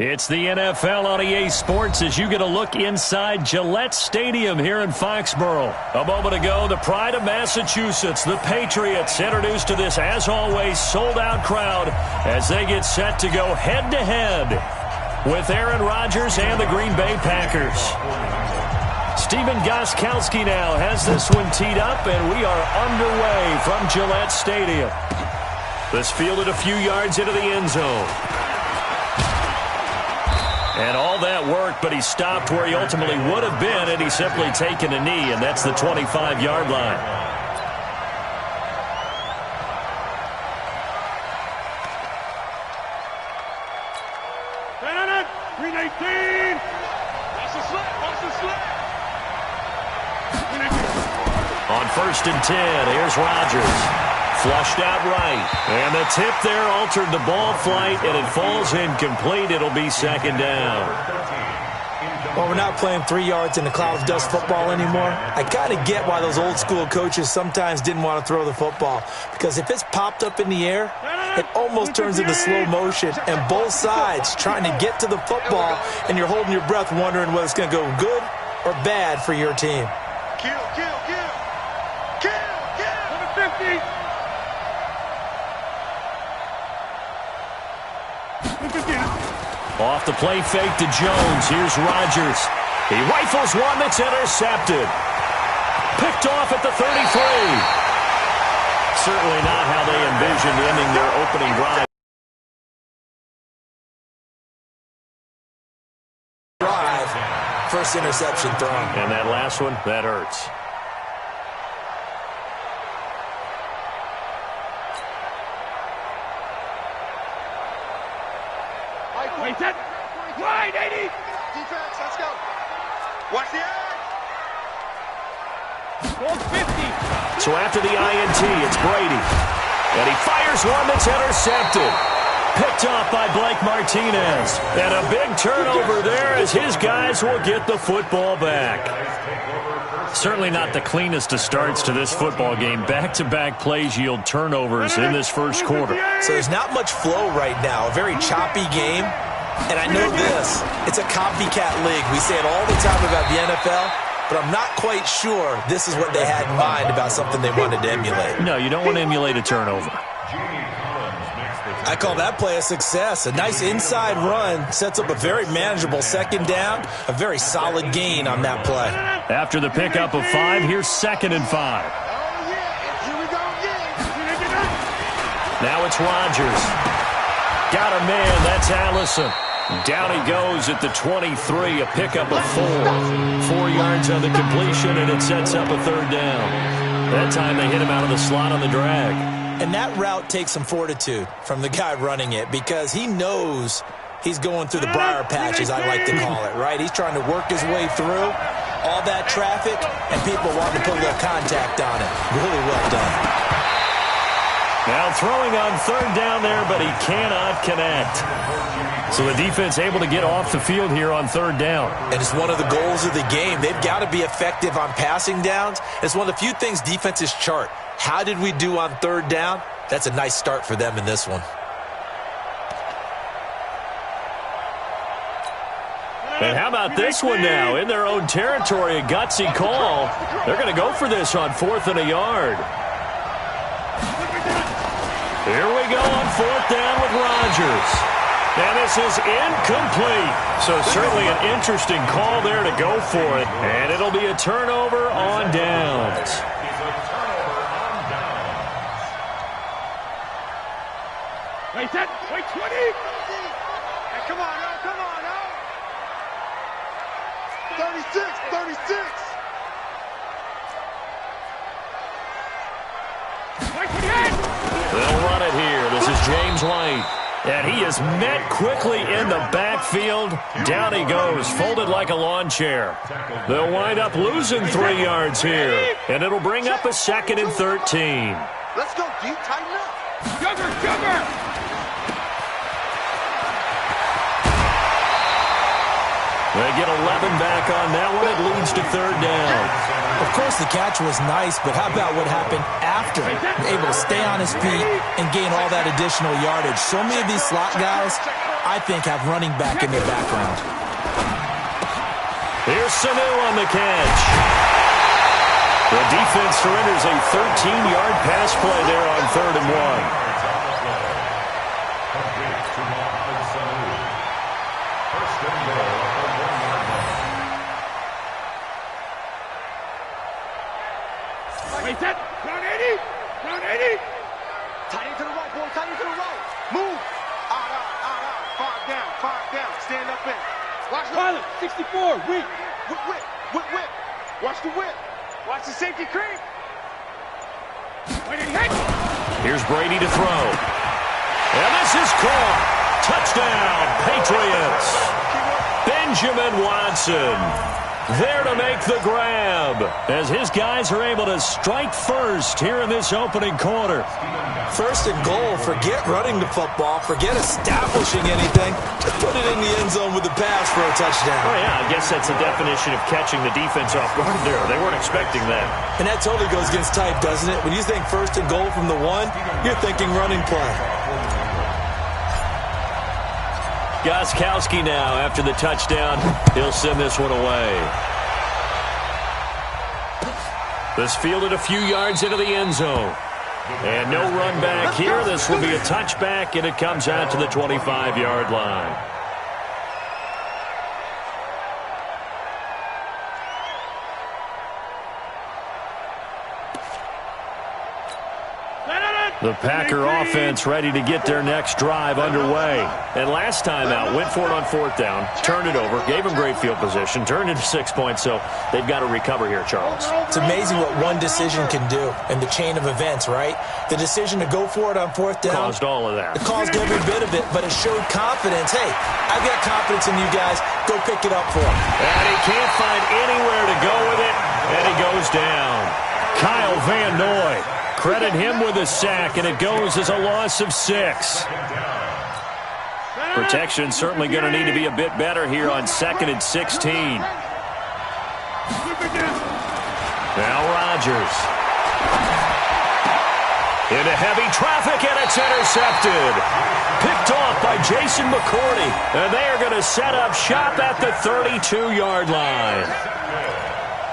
It's the NFL on EA Sports as you get a look inside Gillette Stadium here in Foxborough. A moment ago, the pride of Massachusetts, the Patriots, introduced to this, as always, sold-out crowd as they get set to go head-to-head with Aaron Rodgers and the Green Bay Packers. Stephen Gostkowski now has this one teed up, and we are underway from Gillette Stadium. This fielded a few yards into the end zone. And all that worked, but he stopped where he ultimately would have been had he simply taken a knee, and that's the 25-yard line. Green 18. Watch the slip. Watch the slip. On 1st and 10, here's Rodgers. Flushed out right. And the tip there altered the ball flight, and it falls incomplete. It'll be 2nd down. Well, we're not playing 3 yards in the cloud of dust football anymore. I kind of get why those old school coaches sometimes didn't want to throw the football. Because if it's popped up in the air, it almost turns into slow motion. And both sides trying to get to the football, and you're holding your breath wondering whether it's going to go good or bad for your team. Kill, kill, kill. Kill, kill. Number 50. Off the play fake to Jones. Here's Rodgers. He rifles one that's intercepted. Picked off at the 33. Certainly not how they envisioned ending their opening drive. First interception thrown. And that last one, that hurts. Wait, set. Wide, 80. Defense, let's go. Watch the edge. Ball 50. So after the INT, it's Brady. And he fires one that's intercepted. Picked off by Blake Martinez. And a big turnover there as his guys will get the football back. Certainly not the cleanest of starts to this football game. Back-to-back plays yield turnovers in this first quarter. So there's not much flow right now. A very choppy game. And I know this. It's a copycat league. We say it all the time about the NFL, but I'm not quite sure this is what they had in mind about something they wanted to emulate. No, you don't want to emulate a turnover. I call that play a success. A nice inside run sets up a very manageable 2nd down. A very solid gain on that play. After the pickup of 5, here's 2nd and 5. Now it's Rodgers. Got a man. That's Allison. Down he goes at the 23. A pickup of 4. 4 yards on the completion, and it sets up a 3rd down. That time they hit him out of the slot on the drag. And that route takes some fortitude from the guy running it because he knows he's going through the briar patch, as I like to call it, right? He's trying to work his way through all that traffic, and people want to put a little contact on it. Really well done. Now throwing on 3rd down there, but he cannot connect. So the defense able to get off the field here on 3rd down. And it's one of the goals of the game. They've got to be effective on passing downs. It's one of the few things defenses chart. How did we do on 3rd down? That's a nice start for them in this one. And how about this one now? In their own territory, a gutsy call. They're going to go for this on 4th and a yard. Here we go on 4th down with Rodgers. And this is incomplete. So certainly an interesting call there to go for it. And it'll be a turnover on downs. Wait, set. Wait, 20. Hey, come on, now. Come on, now. 36, 36. Wait, 28. They'll run it here. This is James White. And he is met quickly in the backfield. Down he goes, folded like a lawn chair. They'll wind up losing 3 yards here. And it'll bring up a 2nd and 13. Let's go deep, tighten up. Sugar. They get 11 back on that one. It leads to 3rd down. Of course, the catch was nice, but how about what happened after? Able to stay on his feet and gain all that additional yardage. So many of these slot guys I think, have running back in their background. Here's Sanu on the catch. The defense surrenders a 13-yard pass play there on 3rd and 1. Set. Run 80. Run 80. Tight end to the right, boy. Tight end to the right. Move. Out. 5 down. 5 down. Stand up in. Watch the pilot. 64. Whip. Watch the whip. Watch the safety creep. Here's Brady to throw. And this is caught. Touchdown, Patriots. Benjamin Watson there to make the grab as his guys are able to strike first here in this opening quarter. 1st and goal. Forget running the football. Forget establishing anything. Just put it in the end zone with the pass for a touchdown. Oh, yeah, I guess that's a definition of catching the defense off guard there. They weren't expecting that. And that totally goes against type, doesn't it? When you think 1st and goal from the 1, you're thinking running play. Gostkowski now after the touchdown. He'll send this one away. This fielded a few yards into the end zone. And no run back here. This will be a touchback, and it comes out to the 25-yard line. The Packer offense ready to get their next drive underway. And last time out, went for it on 4th down, turned it over, gave them great field position, turned it to 6 points, so they've got to recover here, Charles. It's amazing what one decision can do in the chain of events, right? The decision to go for it on 4th down. Caused all of that. It caused every bit of it, but it showed confidence. Hey, I've got confidence in you guys. Go pick it up for him. And he can't find anywhere to go with it, and he goes down. Kyle Van Noy. Credit him with a sack, and it goes as a loss of 6. Protection certainly going to need to be a bit better here on 2nd and 16. Now Rodgers. Into heavy traffic, and it's intercepted. Picked off by Jason McCourty, and they are going to set up shop at the 32-yard line.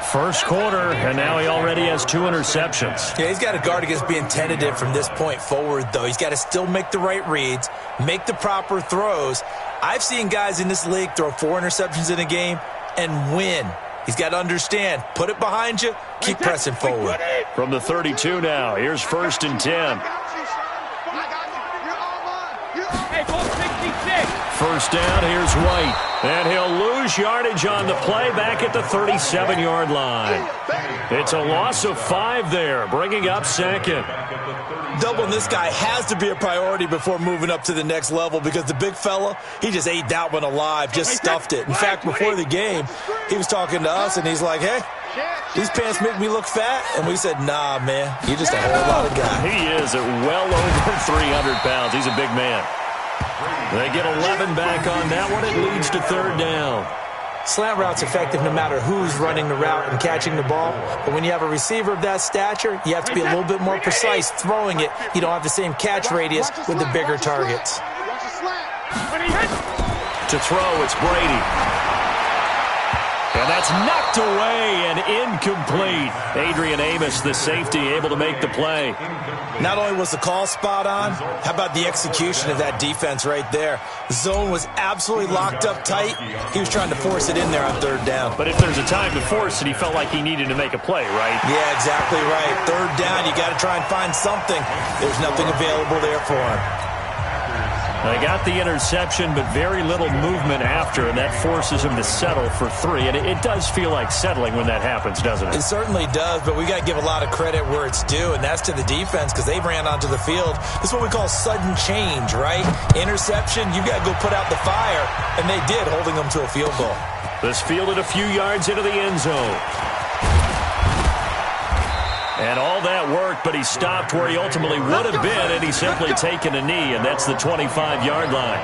1st quarter, and now he already has 2 interceptions. Yeah, he's got to guard against being tentative from this point forward, though. He's got to still make the right reads, make the proper throws. I've seen guys in this league throw 4 interceptions in a game and win. He's got to understand, put it behind you, keep pressing forward. From the 32 now, here's 1st and 10. First down, here's White. And he'll lose yardage on the play back at the 37-yard line. It's a loss of 5 there, bringing up 2nd. Doubling this guy has to be a priority before moving up to the next level because the big fella, he just ate that one alive, just stuffed it. In fact, before the game, he was talking to us, and he's like, hey, these pants make me look fat. And we said, nah, man, you're just a whole lot of guy. He is at well over 300 pounds. He's a big man. They get 11 back on that one. It leads to 3rd down. Slant route's effective no matter who's running the route and catching the ball. But when you have a receiver of that stature, you have to be a little bit more precise throwing it. You don't have the same catch radius with the bigger targets. To throw, it's Brady. And that's knocked away and incomplete. Adrian Amos, the safety, able to make the play. Not only was the call spot on, how about the execution of that defense right there? The zone was absolutely locked up tight. He was trying to force it in there on 3rd down. But if there's a time to force it, he felt like he needed to make a play, right? Yeah, exactly right. 3rd down, you got to try and find something. There's nothing available there for him. They got the interception, but very little movement after, and that forces him to settle for 3. And it does feel like settling when that happens, doesn't it? It certainly does, but we got to give a lot of credit where it's due, and that's to the defense because they ran onto the field. This is what we call sudden change, right? Interception, you got to go put out the fire, and they did, holding them to a field goal. This fielded a few yards into the end zone. And all that worked, but he stopped where he ultimately would have been, and he's simply taken a knee, and that's the 25-yard line.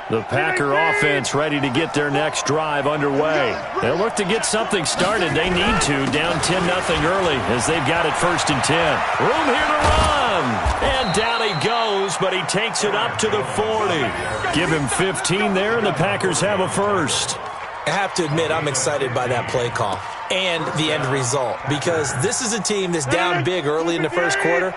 The Packer offense ready to get their next drive underway. They'll look to get something started. They need to, down 10-0 early as they've got it 1st and 10. Room here to run. And down he goes, but he takes it up to the 40. Give him 15 there, and the Packers have a first. I have to admit, I'm excited by that play call and the end result, because this is a team that's down big early in the first quarter,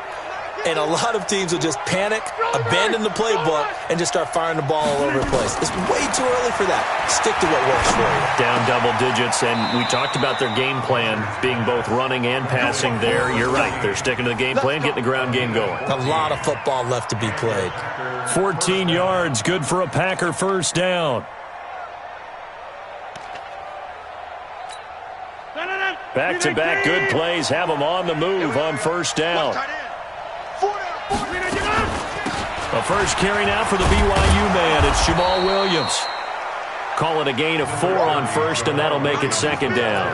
and a lot of teams will just panic, abandon the playbook, and just start firing the ball all over the place. It's way too early for that. Stick to what works for you. Down double digits, and we talked about their game plan being both running and passing there. You're right. They're sticking to the game plan, getting the ground game going. A lot of football left to be played. 14 yards, good for a Packer first down. Back-to-back good plays have them on the move on first down. The first carry now for the BYU man. It's Jamal Williams. Call it a gain of 4 on first, and that'll make it 2nd down.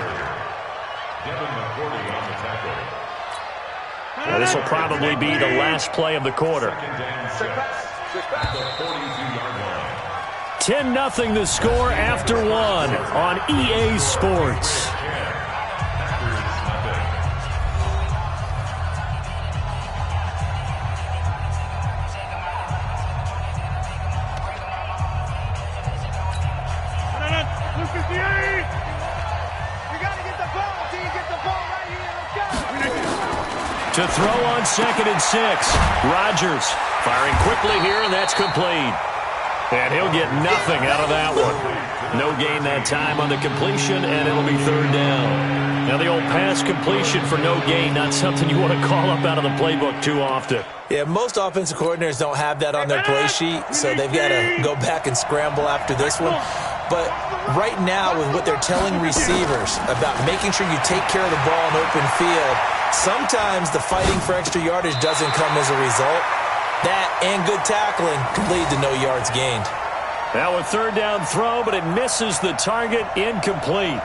Now, this will probably be the last play of the quarter. 10-0 the score after 1 on EA Sports. To throw on 2nd and 6. Rodgers firing quickly here, and that's complete. And he'll get nothing out of that one. No gain that time on the completion, and it'll be 3rd down. Now, the old pass completion for no gain, not something you want to call up out of the playbook too often. Yeah, most offensive coordinators don't have that on their play sheet, so they've got to go back and scramble after this one. But right now, with what they're telling receivers about making sure you take care of the ball in open field, sometimes the fighting for extra yardage doesn't come as a result. That and good tackling can lead to no yards gained. Now a 3rd down throw, but it misses the target, incomplete.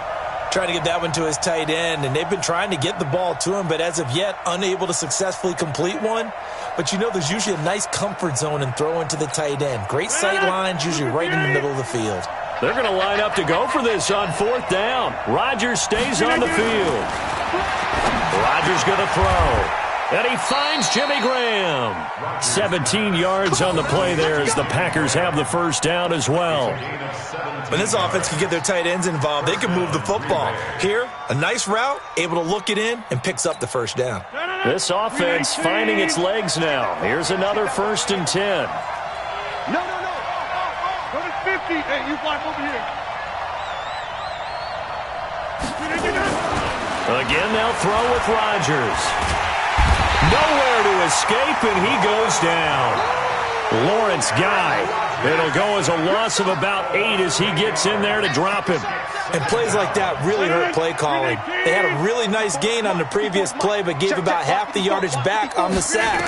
Trying to get that one to his tight end, and they've been trying to get the ball to him, but as of yet, unable to successfully complete one. But you know there's usually a nice comfort zone in throwing to the tight end. Great sight lines, usually right in the middle of the field. They're going to line up to go for this on 4th down. Rodgers stays on the field. Rodgers going to throw. And he finds Jimmy Graham. 17 yards on the play there as the Packers have the first down as well. When this offense can get their tight ends involved, they can move the football. Here, a nice route, able to look it in, and picks up the first down. This offense finding its legs now. Here's another 1st and 10. No. Go to 50. Hey, you block over here. Again, they'll throw with Rodgers. Nowhere to escape, and he goes down. Lawrence Guy. It'll go as a loss of about 8 as he gets in there to drop him. And plays like that really hurt play calling. They had a really nice gain on the previous play, but gave about half the yardage back on the sack.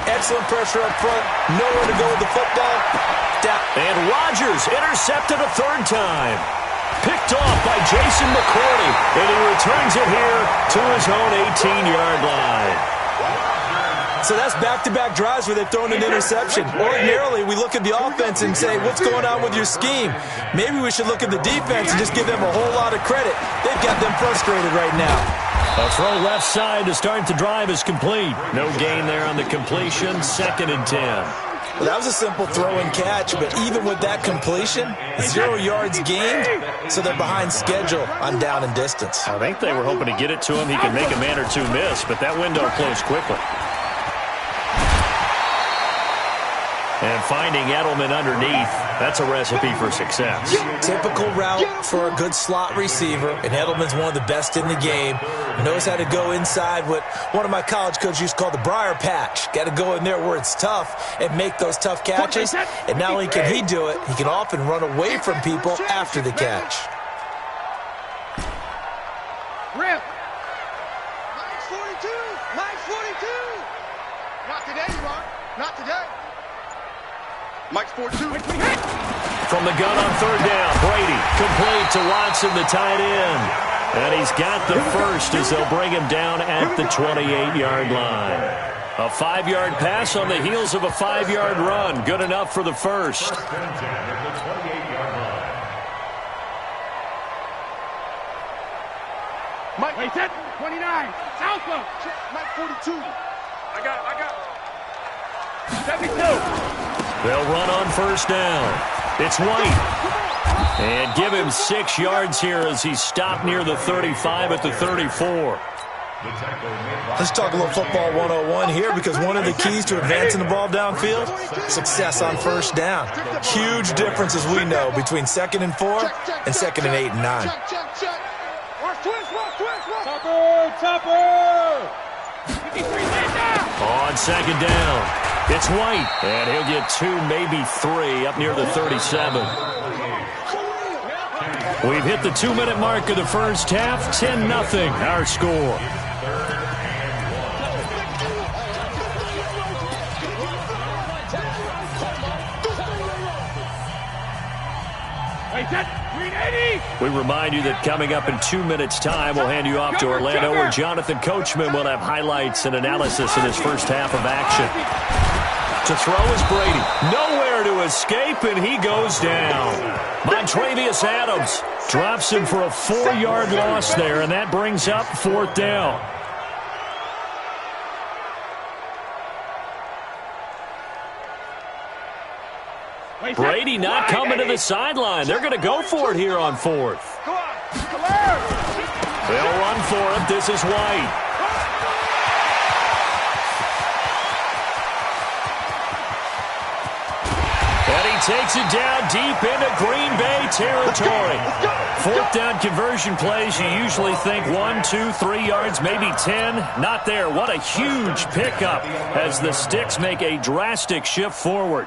Excellent pressure up front. Nowhere to go with the football. And Rodgers intercepted a 3rd time. Picked off by Jason McCourty, and he returns it here to his own 18-yard line. So that's back-to-back drives where they've thrown an interception. Ordinarily, we look at the offense and say, what's going on with your scheme? Maybe we should look at the defense and just give them a whole lot of credit. They've got them frustrated right now. A throw left side to start the drive is complete. No gain there on the completion. 2nd and 10. Well, that was a simple throw and catch, but even with that completion, 0 yards gained, so they're behind schedule on down and distance. I think they were hoping to get it to him. He could make a man or two miss, but that window closed quickly. And finding Edelman underneath, that's a recipe for success. Typical route for a good slot receiver, and Edelman's one of the best in the game. Knows how to go inside what one of my college coaches used to call the briar patch. Got to go in there where it's tough and make those tough catches. And not only can he do it, he can often run away from people after the catch. Rip. Mike's 42. Mike's 42. Not today, you are. Not today. Mike's 42. From the gun on 3rd down, Brady complete to Watson, the tight end. And he's got the first as they'll bring him down at the 28-yard line. A 5-yard pass on the heels of a 5-yard run. Good enough for the first. Mike, wait, 29. Southland. Mike, 42. I got it. 72. They'll run on first down. It's White. And give him 6 yards here as he's stopped near the 35 at the 34. Let's talk a little football 101 here, because one of the keys to advancing the ball downfield, success on first down. Huge difference, as we know, between 2nd and 4 and 2nd and 8 and 9. On second down, it's White, and he'll get 2, maybe 3, up near the 37. We've hit the 2-minute mark of the first half. 10-0, our score. We remind you that coming up in 2 minutes' time, we'll hand you off to Orlando, where Jonathan Coachman will have highlights and analysis in his first half of action. To throw is Brady. Nowhere to escape, and he goes down. Montravius Adams drops him for a 4-yard loss there, and that brings up 4th down. Brady not coming to the sideline. They're going to go for it here on 4th. They'll run for it. This is White. And he takes it down deep into Green Bay territory. 4th down conversion plays, you usually think 1, 2, 3 yards, maybe 10. Not there. What a huge pickup as the Sticks make a drastic shift forward.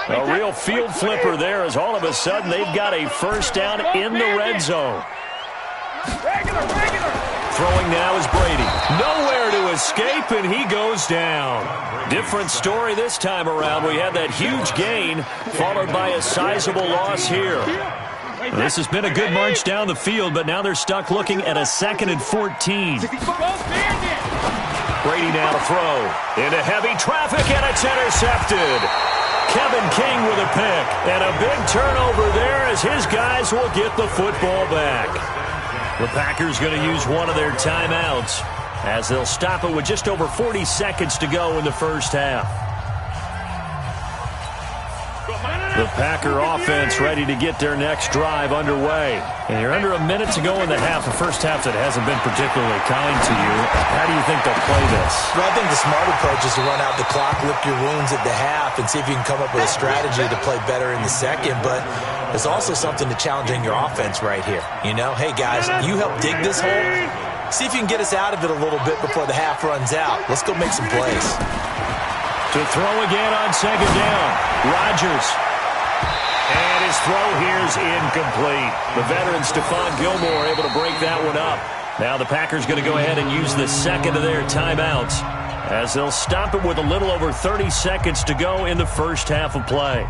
A real field flipper there, as all of a sudden they've got a first down in the red zone. Throwing now is Brady. Nowhere to escape, and he goes down. Different story this time around. We had that huge gain, followed by a sizable loss here. This has been a good march down the field, but now they're stuck looking at a 2nd and 14. Brady now to throw. Into heavy traffic, and it's intercepted. Kevin King with a pick, and a big turnover there as his guys will get the football back. The Packers going to use one of their timeouts as they'll stop it with just over 40 seconds to go in the first half. The Packer offense ready to get their next drive underway. And you're under a minute to go in the half, the first half that hasn't been particularly kind to you. How do you think they'll play this? Well, I think the smart approach is to run out the clock, lick your wounds at the half, and see if you can come up with a strategy to play better in the second. But there's also something to challenging your offense right here. You know, hey, guys, you help dig this hole. See if you can get us out of it a little bit before the half runs out. Let's go make some plays. To throw again on second down, Rodgers. And his throw here is incomplete. The veteran Stephon Gilmore able to break that one up. Now the Packers going to go ahead and use the second of their timeouts as they'll stop it with a little over 30 seconds to go in the first half of play.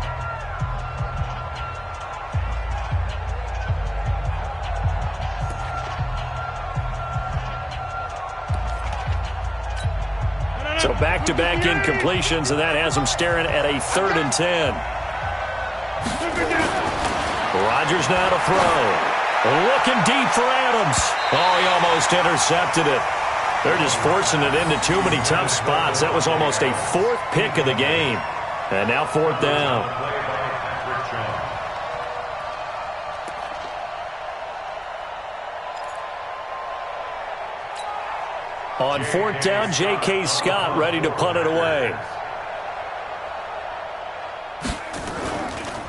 So back-to-back incompletions, and that has them staring at a 3rd and 10. Rodgers now to throw. Looking deep for Adams. Oh, he almost intercepted it. They're just forcing it into too many tough spots. That was almost a 4th pick of the game. And now 4th down. On 4th down, J.K. Scott ready to punt it away.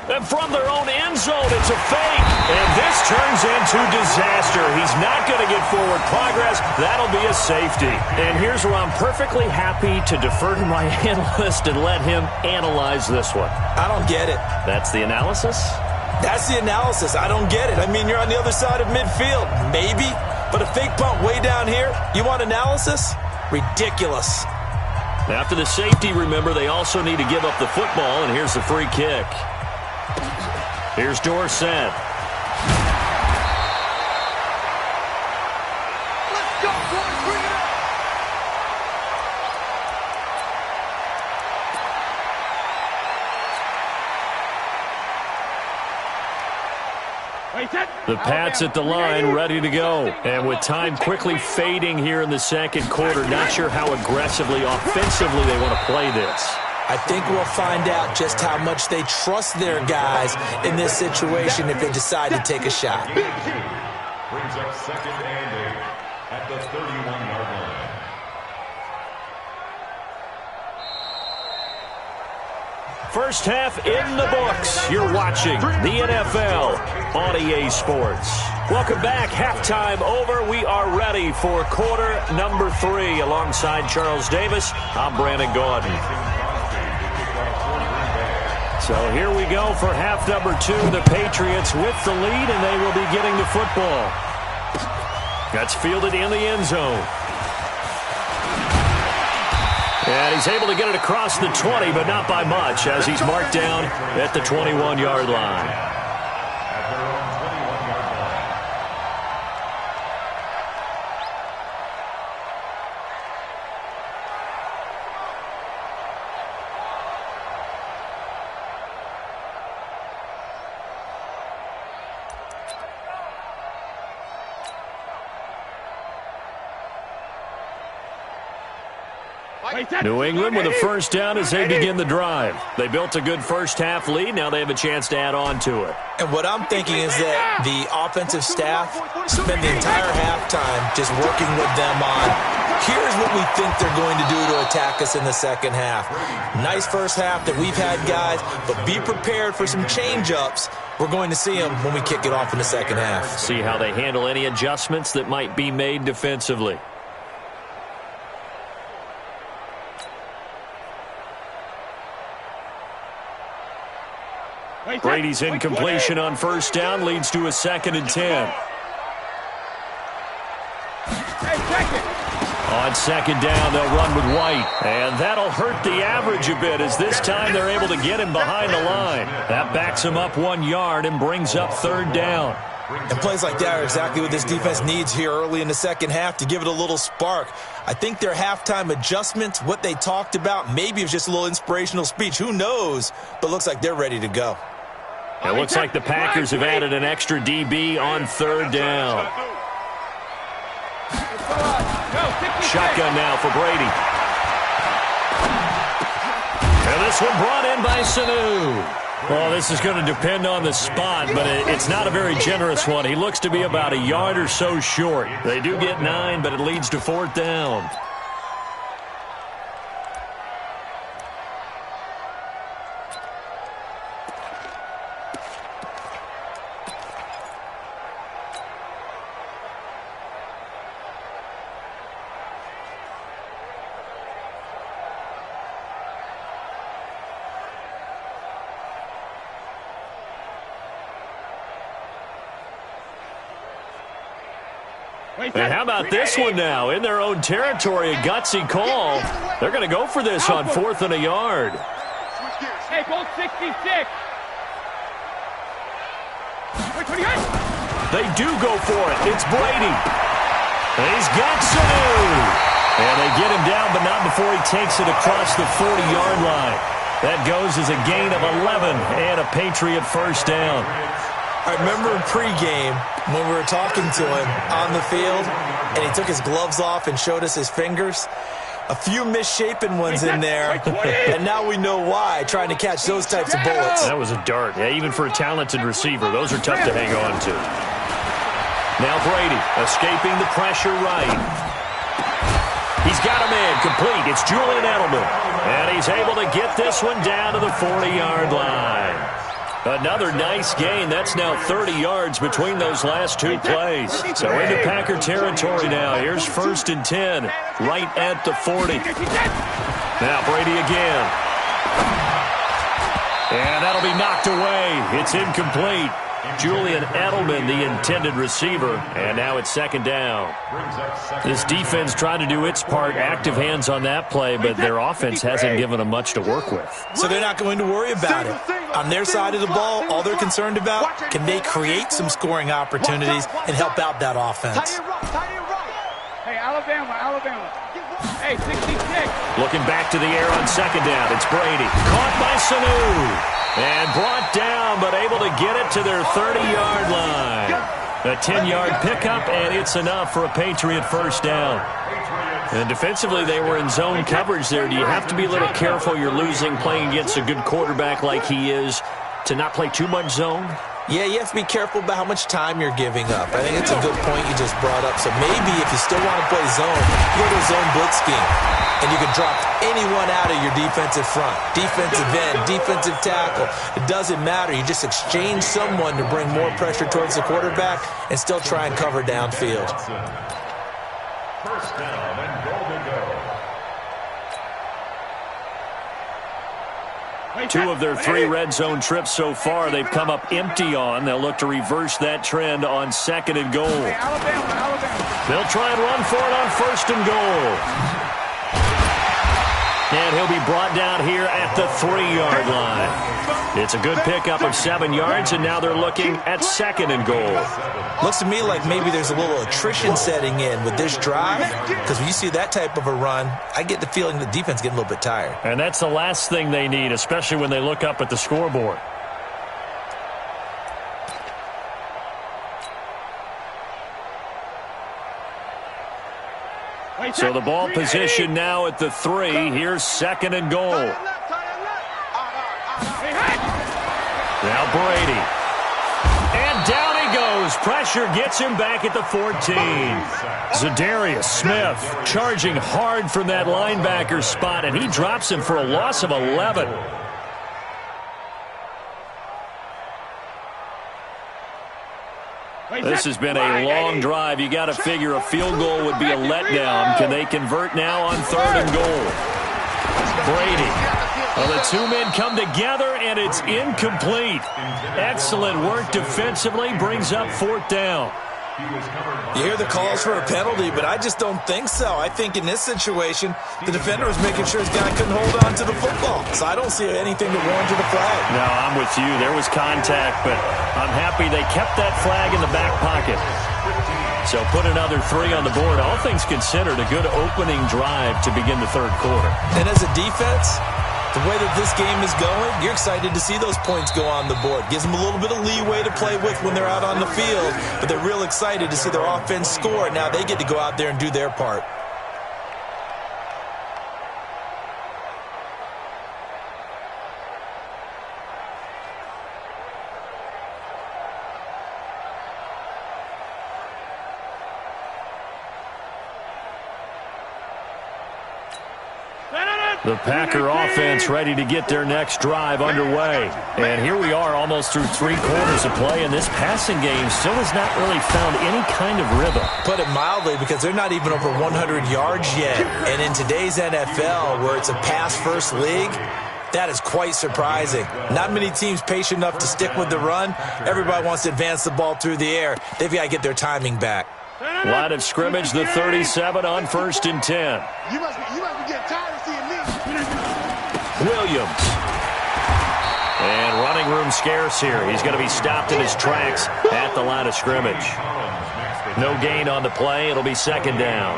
And from their own end zone, it's a fake. And this turns into disaster. He's not going to get forward progress. That'll be a safety. And here's where I'm perfectly happy to defer to my analyst and let him analyze this one. I don't get it. That's the analysis? That's the analysis. I don't get it. I mean, you're on the other side of midfield. Maybe. But a fake punt way down here, you want analysis? Ridiculous. After the safety, remember, they also need to give up the football, and here's the free kick. Here's Dorsett. Let's go, boys! The Pats at the line, ready to go. And with time quickly fading here in the second quarter, not sure how aggressively, offensively they want to play this. I think we'll find out just how much they trust their guys in this situation if they decide to take a shot. Brings up second and 8 at the 31-yard line. First half in the books. You're watching the NFL on EA Sports. Welcome back. Halftime over. We are ready for quarter number 3. Alongside Charles Davis, I'm Brandon Gordon. So here we go for half number 2. The Patriots with the lead, and they will be getting the football. That's fielded in the end zone. And he's able to get it across the 20, but not by much, as he's marked down at the 21-yard line. New England with a first down as they begin the drive. They built a good first-half lead. Now they have a chance to add on to it. And what I'm thinking is that the offensive staff spend the entire halftime just working with them on, here's what we think they're going to do to attack us in the second half. Nice first half that we've had, guys, but be prepared for some change-ups. We're going to see them when we kick it off in the second half. See how they handle any adjustments that might be made defensively. Brady's incompletion on first down leads to a 2nd and 10. On second down, they'll run with White. And that'll hurt the average a bit, as this time they're able to get him behind the line. That backs him up 1 yard and brings up 3rd down. And plays like that are exactly what this defense needs here early in the second half to give it a little spark. I think their halftime adjustments, what they talked about, maybe it was just a little inspirational speech. Who knows? But looks like they're ready to go. It looks like the Packers have added an extra DB on 3rd down. Shotgun now for Brady. And this one brought in by Sanu. Well, this is going to depend on the spot, but it's not a very generous one. He looks to be about a yard or so short. They do get 9, but it leads to 4th down. And how about this one now? In their own territory, a gutsy call. They're going to go for this on 4th and a yard. Hey, goal 66. They do go for it. It's Brady. And he's got Sanu. And they get him down, but not before he takes it across the 40-yard line. That goes as a gain of 11 and a Patriot first down. I remember in pregame when we were talking to him on the field and he took his gloves off and showed us his fingers. A few misshapen ones in there, and now we know why, trying to catch those types of bullets. That was a dart. Yeah, even for a talented receiver, those are tough to hang on to. Now Brady escaping the pressure right. He's got a man complete. It's Julian Edelman. And he's able to get this one down to the 40-yard line. Another nice gain. That's now 30 yards between those last 2 plays. So into Packer territory now. Here's 1st and 10, right at the 40. Now Brady again. And that'll be knocked away. It's incomplete. Julian Edelman, the intended receiver, and now it's 2nd down. This defense tried to do its part, active hands on that play, but their offense hasn't given them much to work with. So they're not going to worry about it. On their side of the ball, all they're concerned about, can they create some scoring opportunities and help out that offense? Hey, Alabama. Hey, 66. Looking back to the air on second down. It's Brady. Caught by Sanu. And brought down, but able to get it to their 30-yard line. A 10-yard pickup, and it's enough for a Patriot first down. And defensively, they were in zone coverage there. Do you have to be a little careful? You're losing, playing against a good quarterback like he is, to not play too much zone? Yeah, you have to be careful about how much time you're giving up. I think it's a good point you just brought up. So maybe if you still want to play zone, you go to a zone blitz scheme. And you can drop anyone out of your defensive front. Defensive end, defensive tackle. It doesn't matter. You just exchange someone to bring more pressure towards the quarterback and still try and cover downfield. First down and goal to go. Two of their 3 red zone trips so far, they've come up empty on. They'll look to reverse that trend on second and goal. They'll try and run for it on first and goal. And he'll be brought down here at the 3-yard line. It's a good pickup of 7 yards, and now they're looking at second and goal. Looks to me like maybe there's a little attrition setting in with this drive, because when you see that type of a run, I get the feeling the defense is getting a little bit tired. And that's the last thing they need, especially when they look up at the scoreboard. So the ball position now at the 3. Here's second and goal. Now Brady. And down he goes. Pressure gets him back at the 14. Zadarius Smith charging hard from that linebacker spot, and he drops him for a loss of 11. This has been a long drive. You got to figure a field goal would be a letdown. Can they convert now on third and goal? Brady. Well, the 2 men come together, and it's incomplete. Excellent work defensively. Brings up fourth down. You hear the calls for a penalty, but I just don't think so. I think in this situation, the defender was making sure his guy couldn't hold on to the football. So I don't see anything to warrant a flag. No, I'm with you. There was contact, but I'm happy they kept that flag in the back pocket. So put another 3 on the board. All things considered, a good opening drive to begin the third quarter. And as a defense, the way that this game is going, you're excited to see those points go on the board. Gives them a little bit of leeway to play with when they're out on the field, but they're real excited to see their offense score. Now they get to go out there and do their part. The Packer offense ready to get their next drive underway. And here we are almost through 3 quarters of play, and this passing game still has not really found any kind of rhythm. Put it mildly, because they're not even over 100 yards yet. And in today's NFL, where it's a pass-first league, that is quite surprising. Not many teams patient enough to stick with the run. Everybody wants to advance the ball through the air. They've got to get their timing back. Line of scrimmage, the 37 on first and 10. You must be getting tired of seeing me. Williams. And running room scarce here. He's going to be stopped in his tracks at the line of scrimmage. No gain on the play. It'll be second down.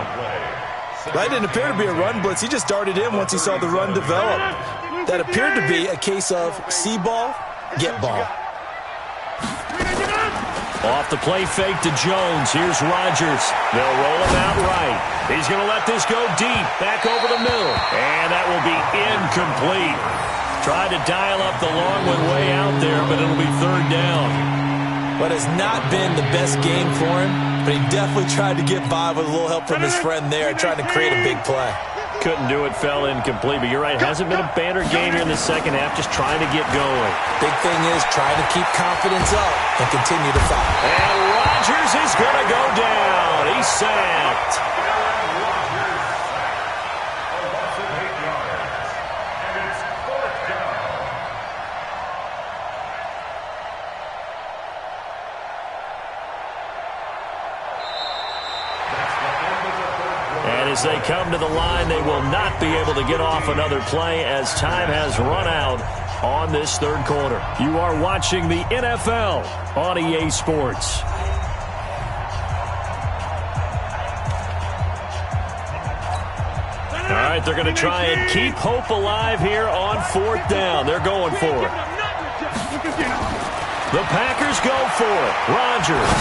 That didn't appear to be a run blitz. He just darted in once he saw the run develop. That appeared to be a case of see ball, get ball. Off the play fake to Jones. Here's Rodgers. They'll roll him out right. He's going to let this go deep. Back over the middle. And that will be incomplete. Tried to dial up the long one way out there, but it'll be third down. But it's not been the best game for him, but he definitely tried to get by with a little help from his friend there, trying to create a big play. Couldn't do it, fell incomplete. But you're right, hasn't been a banner game here in the second half, just trying to get going. Big thing is trying to keep confidence up and continue to fight. And Rodgers is going to go down. He's sacked. As they come to the line, they will not be able to get off another play as time has run out on this third quarter. You are watching the NFL on EA Sports. All right, they're going to try and keep hope alive here on 4th down. They're going for it. The Packers go for it. Rodgers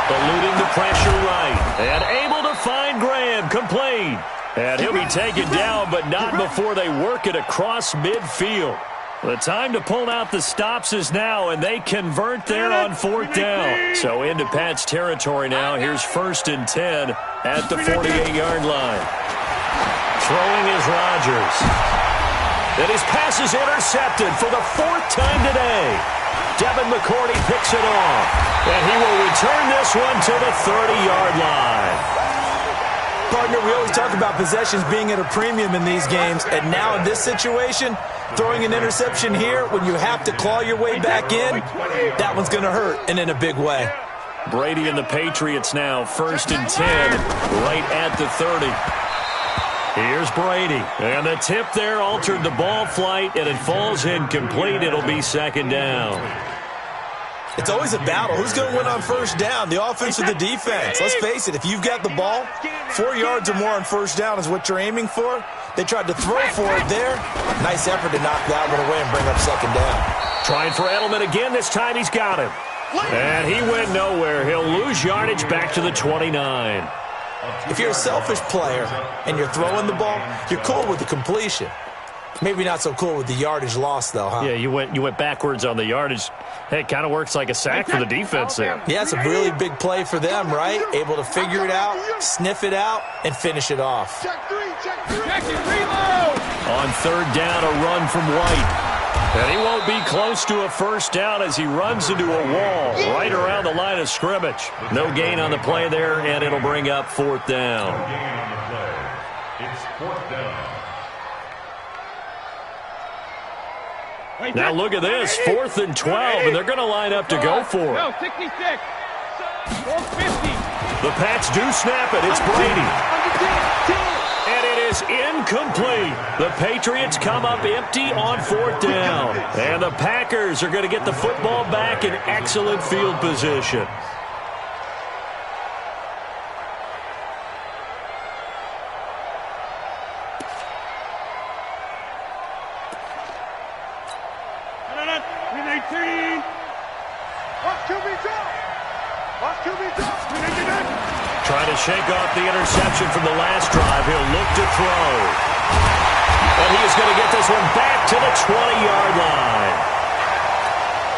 eluding the pressure right. And able to find Graham, complete. And he'll be taken down, but not before they work it across midfield. The time to pull out the stops is now, and they convert there on 4th down. So into Pat's territory now. Here's 1st and 10 at the 48-yard line. Throwing is Rodgers. And his pass is intercepted for the 4th time today. Devin McCourty picks it off. And he will return this one to the 30-yard line. Partner, we always talk about possessions being at a premium in these games, and now in this situation, throwing an interception here when you have to claw your way back in, that one's going to hurt, and in a big way. Brady and the Patriots now, 1st and 10, right at the 30. Here's Brady, and the tip there altered the ball flight, and it falls incomplete. It'll be 2nd down. It's always a battle. Who's going to win on 1st down, the offense or the defense? Let's face it, if you've got the ball, 4 yards or more on 1st down is what you're aiming for. They tried to throw for it there. Nice effort to knock that one away and bring up 2nd down. Trying for Edelman again. This time he's got him. And he went nowhere. He'll lose yardage back to the 29. If you're a selfish player and you're throwing the ball, you're cool with the completion. Maybe not so cool with the yardage loss, though, huh? Yeah, you went backwards on the yardage. Hey, it kind of works like a sack for the defense there. Yeah, it's a really big play for them, right? Able to figure it out, sniff it out, and finish it off. Check it, reload. On 3rd down, a run from White. And he won't be close to a 1st down as he runs into a wall right around the line of scrimmage. No gain on the play there, and it'll bring up 4th down. Gain on the play. It's 4th down. Now look at this, 4th and 12, and they're going to line up to go for it. No, 66. 450. The Pats do snap it. It's Brady. And it is incomplete. The Patriots come up empty on 4th down. And the Packers are going to get the football back in excellent field position. Trying to shake off the interception from the last drive. He'll look to throw. And he is going to get this one back to the 20-yard line.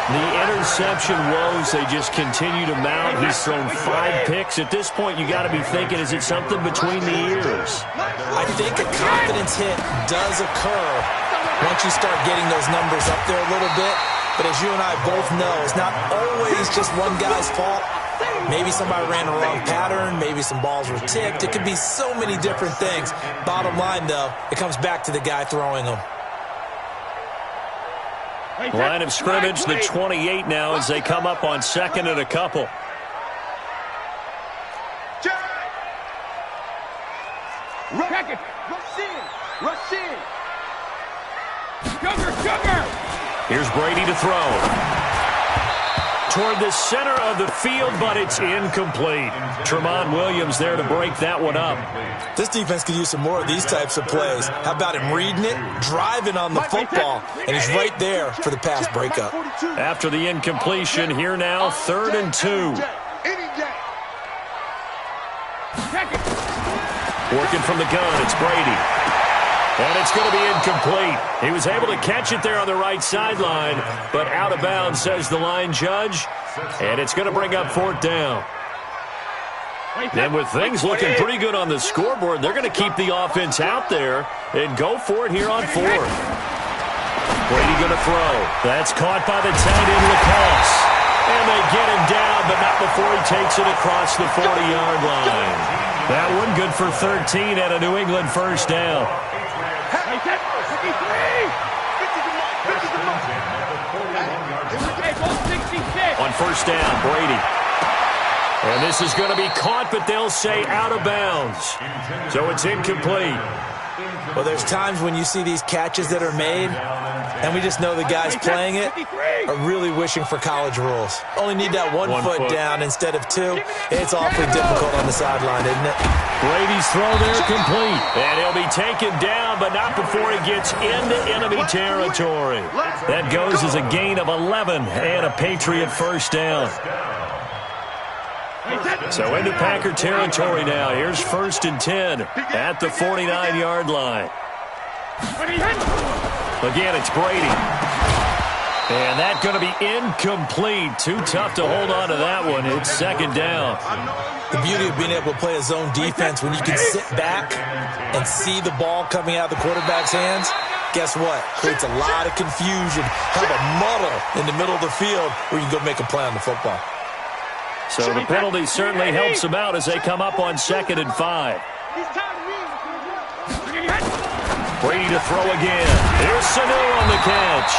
The interception woes, they just continue to mount. He's thrown 5 picks. At this point, you got to be thinking, is it something between the ears? I think a confidence hit does occur once you start getting those numbers up there a little bit. But as you and I both know, it's not always just one guy's fault. Maybe somebody ran a wrong pattern. Maybe some balls were tipped. It could be so many different things. Bottom line, though, it comes back to the guy throwing them. Line of scrimmage, the 28 now as they come up on 2nd and a couple. Rush in. Rush in. Sugar. Here's Brady to throw. Toward the center of the field, but it's incomplete. Tremont Williams there to break that one up. This defense could use some more of these types of plays. How about him reading it, driving on the football, and he's right there for the pass breakup. After the incompletion, here now, 3rd and 2. Working from the gun, it's Brady. And it's going to be incomplete. He was able to catch it there on the right sideline, but out of bounds, says the line judge. And it's going to bring up 4th down. And with things looking pretty good on the scoreboard, they're going to keep the offense out there and go for it here on 4th. Brady going to throw. That's caught by the tight end, Lacoste. And they get him down, but not before he takes it across the 40-yard line. That one good for 13 at a New England 1st down. On 1st down, Brady. And this is going to be caught, but they'll say out of bounds. So it's incomplete. Well, there's times when you see these catches that are made, and we just know the guys playing it are really wishing for college rules. Only need that one foot down instead of two. It's awfully difficult on the sideline, isn't it? Brady's throw there complete. And he'll be taken down, but not before he gets into enemy territory. That goes as a gain of 11 and a Patriot first down. So into Packer territory now. Here's 1st and 10 at the 49-yard line. Again, it's Brady. And that's going to be incomplete. Too tough to hold on to that one. It's 2nd down. The beauty of being able to play a zone defense when you can sit back and see the ball coming out of the quarterback's hands, guess what? Creates a lot of confusion, kind of a muddle in the middle of the field where you can go make a play on the football. So the penalty certainly helps them out as they come up on 2nd and 5. Brady to throw again. Here's Sanu on the catch.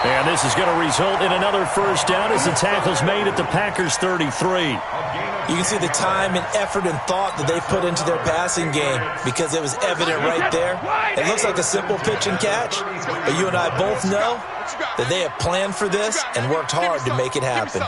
And this is going to result in another first down as the tackle's made at the Packers' 33. You can see the time and effort and thought that they put into their passing game because it was evident right there. It looks like a simple pitch and catch, but you and I both know that they have planned for this and worked hard to make it happen.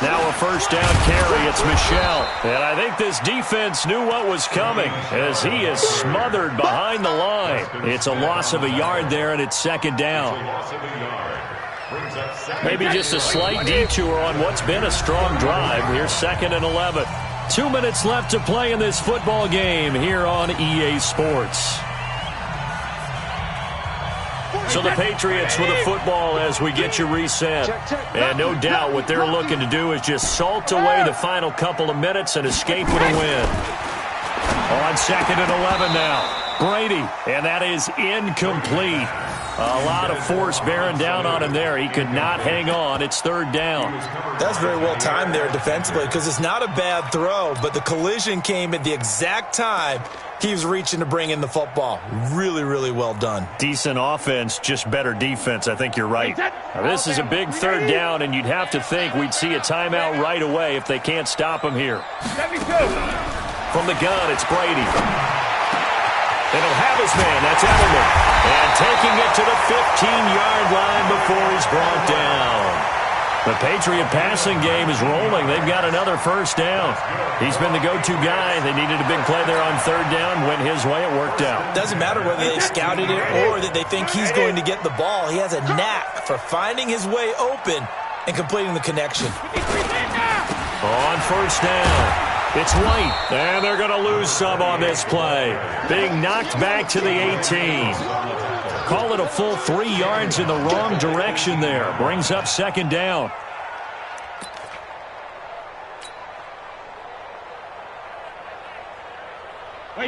Now a first down carry. It's Michel. And I think this defense knew what was coming as he is smothered behind the line. It's a loss of a yard there, and it's 2nd down. Maybe just a slight detour on what's been a strong drive. Here's 2nd and 11. 2 minutes left to play in this football game here on EA Sports. So the Patriots with a football as we get you reset. And no doubt what they're looking to do is just salt away the final couple of minutes and escape with a win. On 2nd and 11 now. Brady, and that is incomplete. A lot of force bearing down on him there. He could not hang on. It's 3rd down. That's very well timed there defensively because it's not a bad throw, but the collision came at the exact time he was reaching to bring in the football. Really, really well done. Decent offense, just better defense. I think you're right. Now, this is a big 3rd down, and you'd have to think we'd see a timeout right away if they can't stop him here. From the gun, it's Brady. And he'll have his man. That's Edelman. And taking it to the 15-yard line before he's brought down. The Patriot passing game is rolling. They've got another first down. He's been the go-to guy. They needed a big play there on 3rd down. Went his way. It worked out. Doesn't matter whether they've scouted it or that they think he's going to get the ball. He has a knack for finding his way open and completing the connection. On 1st down. It's White, and they're going to lose some on this play. Being knocked back to the 18. Call it a full 3 yards in the wrong direction there. Brings up 2nd down.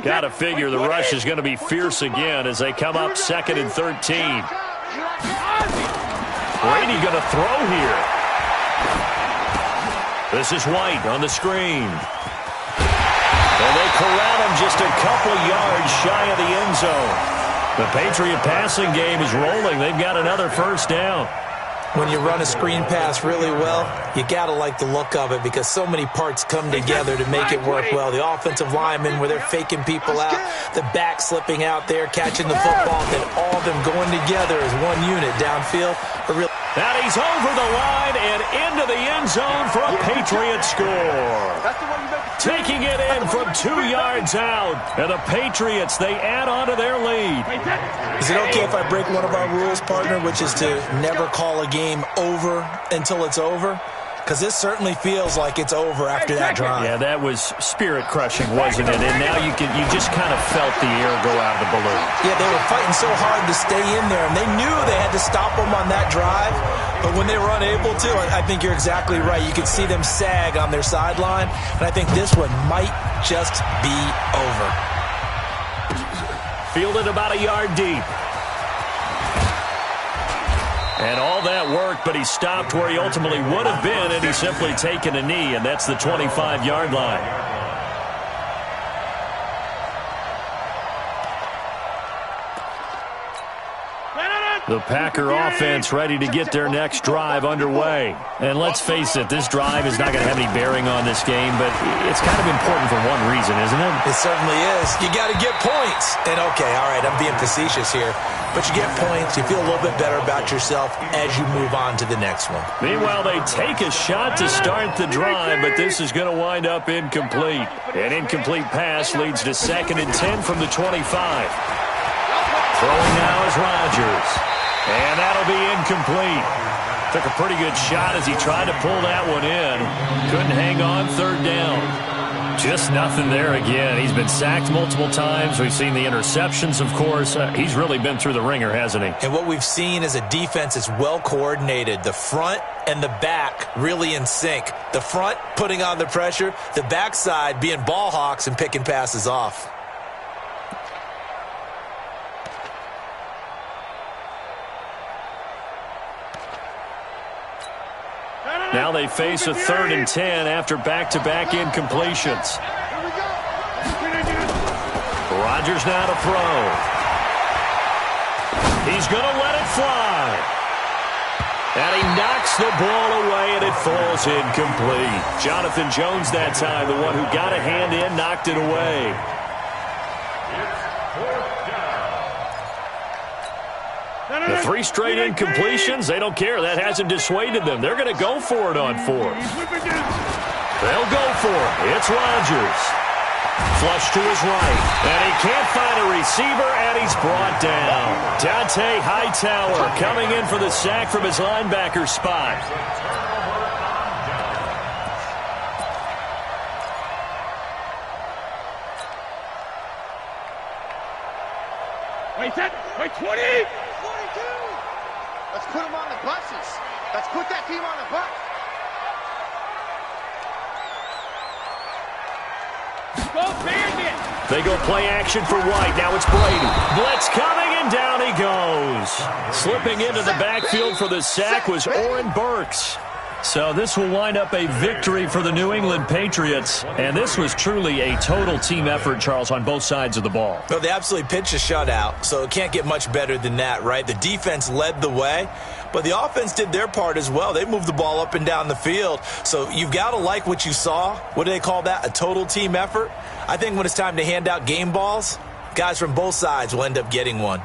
Got to figure the rush is going to be fierce again as they come up 2nd and 13. Brady going to throw here. This is White on the screen. And they corral him just a couple yards shy of the end zone. The Patriot passing game is rolling. They've got another first down. When you run a screen pass really well, you got to like the look of it because so many parts come together to make it work well. The offensive linemen where they're faking people out, the back slipping out there, catching the football, then all of them going together as one unit downfield. And he's over the line and into the end zone for a Patriot score. Taking it in from 2 yards out. And the Patriots, they add on to their lead. Is it okay if I break one of our rules, partner, which is to never call a game over until it's over? Because this certainly feels like it's over after that drive. Yeah, that was spirit-crushing, wasn't it? And now you just kind of felt the air go out of the balloon. Yeah, they were fighting so hard to stay in there, and they knew they had to stop them on that drive. But when they were unable to, I think you're exactly right. You could see them sag on their sideline, and I think this one might just be over. Fielded about a yard deep. And all that worked, but he stopped where he ultimately would have been, and he's simply taken a knee, and that's the 25-yard line. The Packer offense ready to get their next drive underway. And let's face it, this drive is not going to have any bearing on this game, but it's kind of important for one reason, isn't it? It certainly is. You got to get points. And okay, all right, I'm being facetious here, but you get points, you feel a little bit better about yourself as you move on to the next one. Meanwhile, they take a shot to start the drive, but this is going to wind up incomplete. An incomplete pass leads to 2nd and 10 from the 25. Throwing now is Rodgers. And that'll be incomplete. Took a pretty good shot as he tried to pull that one in. Couldn't hang on 3rd down. Just nothing there again. He's been sacked multiple times. We've seen the interceptions, of course. He's really been through the ringer, hasn't he? And what we've seen is a defense that's well coordinated. The front and the back really in sync. The front putting on the pressure. The backside being ball hawks and picking passes off. Now they face a 3rd and 10 after back-to-back incompletions. Rodgers now to throw. He's going to let it fly. And he knocks the ball away, and it falls incomplete. Jonathan Jones that time, the one who got a hand in, knocked it away. The 3 straight incompletions, they don't care. That hasn't dissuaded them. They're going to go for it on 4th. They'll go for it. It's Rodgers. Flush to his right. And he can't find a receiver, and he's brought down. Dante Hightower coming in for the sack from his linebacker spot. Wait, 20! Let's put them on the buses. Let's put that team on the bus. Go Bandit! They go play action for White. Now it's Brady. Blitz coming, and down he goes. Slipping into the backfield for the sack was Oren Burks. So this will wind up a victory for the New England Patriots. And this was truly a total team effort, Charles, on both sides of the ball. Well, they absolutely pitched a shutout, so it can't get much better than that, right? The defense led the way, but the offense did their part as well. They moved the ball up and down the field. So you've got to like what you saw. What do they call that? A total team effort? I think when it's time to hand out game balls, guys from both sides will end up getting one.